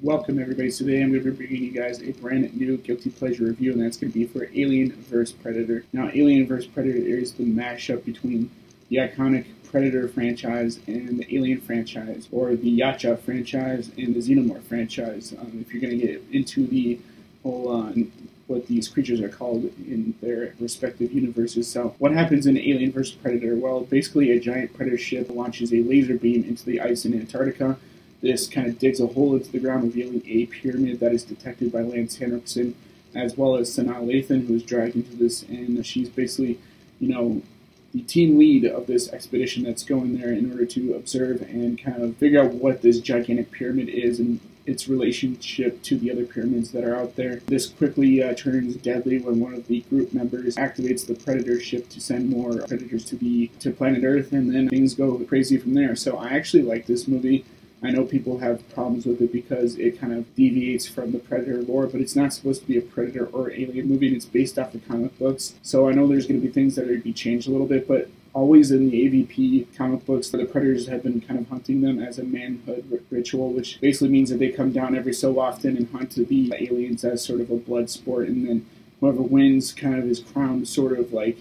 Welcome everybody. Today I'm going to be bringing you guys a brand new guilty pleasure review, and that's going to be for Alien vs. Predator. Now, Alien vs. Predator is the mashup between the iconic Predator franchise and the Alien franchise, or the Yacha franchise and the Xenomorph franchise. If you're going to get into the whole what these creatures are called in their respective universes. So what happens in Alien vs. Predator? Well, basically a giant Predator ship launches a laser beam into the ice in Antarctica. This kind of digs a hole into the ground, revealing a pyramid that is detected by Lance Henriksen, as well as Sanaa Lathan, who is dragged into this, and she's basically, the team lead of this expedition that's going there in order to observe and kind of figure out what this gigantic pyramid is and its relationship to the other pyramids that are out there. This quickly turns deadly when one of the group members activates the Predator ship to send more Predators to planet Earth, and then things go crazy from there. So I actually like this movie. I know people have problems with it because it kind of deviates from the Predator lore, but it's not supposed to be a Predator or Alien movie, and it's based off the comic books. So I know there's going to be things that are going to be changed a little bit, but always in the AVP comic books, the Predators have been kind of hunting them as a manhood ritual, which basically means that they come down every so often and hunt the aliens as sort of a blood sport, and then whoever wins kind of is crowned sort of like,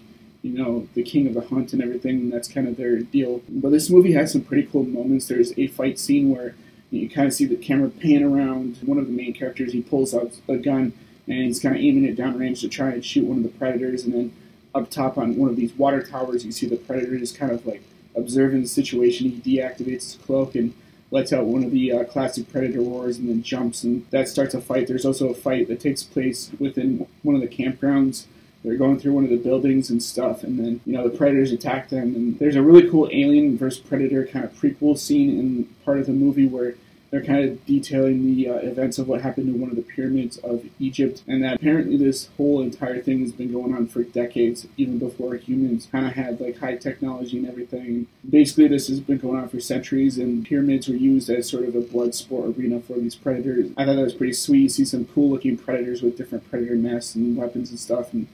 the king of the hunt and everything, and that's kind of their deal. But this movie has some pretty cool moments. There's a fight scene where you kind of see the camera pan around one of the main characters. He pulls out a gun, and he's kind of aiming it downrange to try and shoot one of the Predators, and then up top on one of these water towers, you see the Predator just kind of like observing the situation. He deactivates his cloak and lets out one of the classic Predator roars, and then jumps, and that starts a fight. There's also a fight that takes place within one of the campgrounds. They're going through one of the buildings and stuff, and then, the Predators attack them. And there's a really cool Alien vs. Predator kind of prequel scene in part of the movie where they're kind of detailing the events of what happened to one of the pyramids of Egypt, and that apparently this whole entire thing has been going on for decades, even before humans kind of had like high technology and everything. Basically, this has been going on for centuries, and pyramids were used as sort of a blood sport arena for these Predators. I thought that was pretty sweet. You see some cool looking Predators with different Predator masks and weapons and stuff, and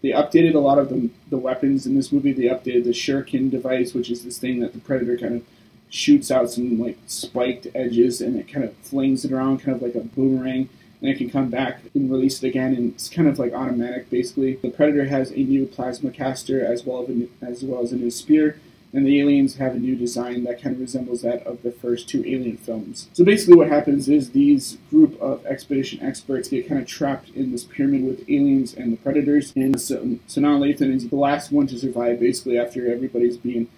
they updated a lot of the weapons in this movie. They updated the Shuriken device, which is this thing that the Predator kind of shoots out some like spiked edges, and it kind of flings it around, kind of like a boomerang, and it can come back and release it again, and it's kind of like automatic basically. The Predator has a new plasma caster as well as a new spear, and the aliens have a new design that kind of resembles that of the first two Alien films. So basically what happens is these group of expedition experts get kind of trapped in this pyramid with aliens and the Predators, and so Sanaa Lathan is the last one to survive basically after everybody's being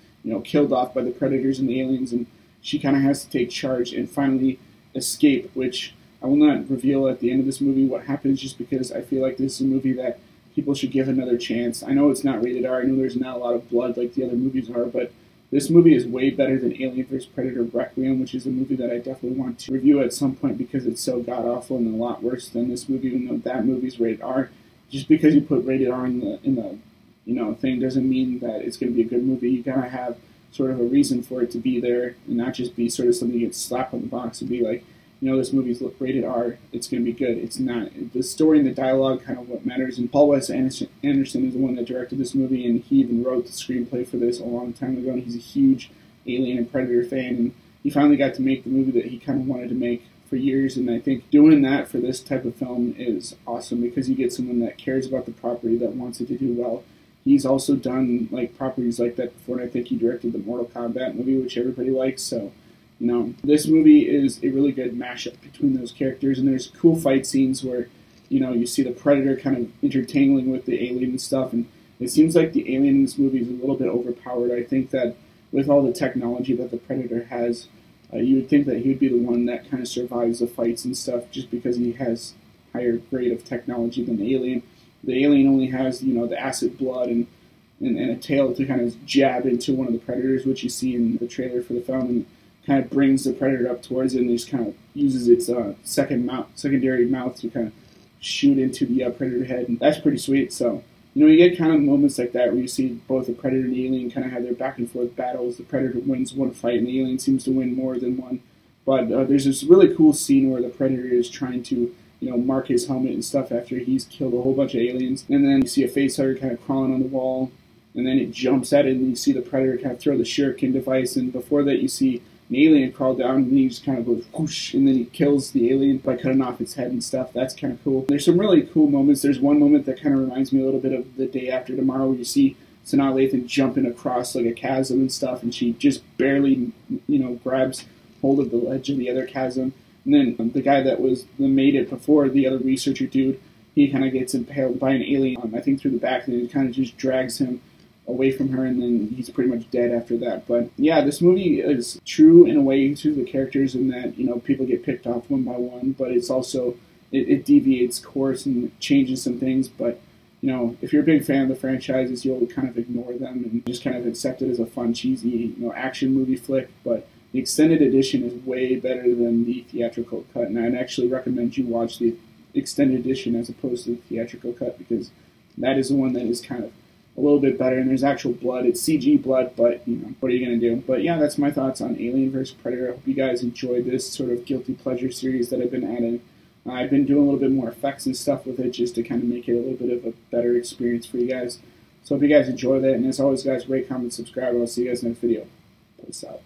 killed off by the Predators and the aliens, and she kind of has to take charge and finally escape, which I will not reveal at the end of this movie what happens, just because I feel like this is a movie that people should give another chance. I know it's not rated R. I know there's not a lot of blood like the other movies are, but this movie is way better than Alien vs. Predator Requiem, which is a movie that I definitely want to review at some point because it's so god-awful and a lot worse than this movie, even though that movie's rated R. Just because you put rated R in the thing doesn't mean that it's going to be a good movie. You gotta have sort of a reason for it to be there, and not just be sort of something you get slapped on the box and be like, this movie's rated R, it's going to be good. It's not. The story and the dialogue kind of what matters, and Paul Wes Anderson is the one that directed this movie, and he even wrote the screenplay for this a long time ago, and he's a huge Alien and Predator fan, and he finally got to make the movie that he kind of wanted to make for years, and I think doing that for this type of film is awesome because you get someone that cares about the property, that wants it to do well. He's also done like properties like that before, and I think he directed the Mortal Kombat movie, which everybody likes, so this movie is a really good mashup between those characters, and there's cool fight scenes where, you see the Predator kind of intertangling with the alien and stuff, and it seems like the alien in this movie is a little bit overpowered. I think that with all the technology that the Predator has, you would think that he would be the one that kind of survives the fights and stuff just because he has higher grade of technology than the alien. The alien only has, the acid blood and a tail to kind of jab into one of the Predators, which you see in the trailer for the film, and kind of brings the Predator up towards it, and just kind of uses its secondary mouth to kind of shoot into the Predator head, and that's pretty sweet. So, you get kind of moments like that where you see both the Predator and the alien kind of have their back and forth battles. The Predator wins one fight, and the alien seems to win more than one. But there's this really cool scene where the Predator is trying to, mark his helmet and stuff after he's killed a whole bunch of aliens, and then you see a facehugger kind of crawling on the wall, and then it jumps at it, and you see the Predator kind of throw the Shuriken device, and before that you see an alien crawl down, and he just kind of goes whoosh, and then he kills the alien by cutting off its head and stuff. That's kind of cool. There's some really cool moments. There's one moment that kind of reminds me a little bit of The Day After Tomorrow, where you see Sanaa Lathan jumping across like a chasm and stuff, and she just barely, grabs hold of the ledge of the other chasm. And then the guy that made it before, the other researcher dude, he kind of gets impaled by an alien, I think through the back, and it kind of just drags him away from her, and then he's pretty much dead after that. But yeah, this movie is true in a way to the characters in that, people get picked off one by one, but it's also, it deviates course and changes some things. But, if you're a big fan of the franchises, you'll kind of ignore them and just kind of accept it as a fun, cheesy, action movie flick. But the extended edition is way better than the theatrical cut, and I'd actually recommend you watch the extended edition as opposed to the theatrical cut, because that is the one that is kind of a little bit better, and there's actual blood. It's CG blood, but what are you going to do? But yeah, that's my thoughts on Alien vs. Predator. I hope you guys enjoyed this sort of guilty pleasure series that I've been adding. I've been doing a little bit more effects and stuff with it just to kind of make it a little bit of a better experience for you guys. So I hope you guys enjoy that, and as always guys, rate, comment, subscribe. I'll see you guys next video. Peace out.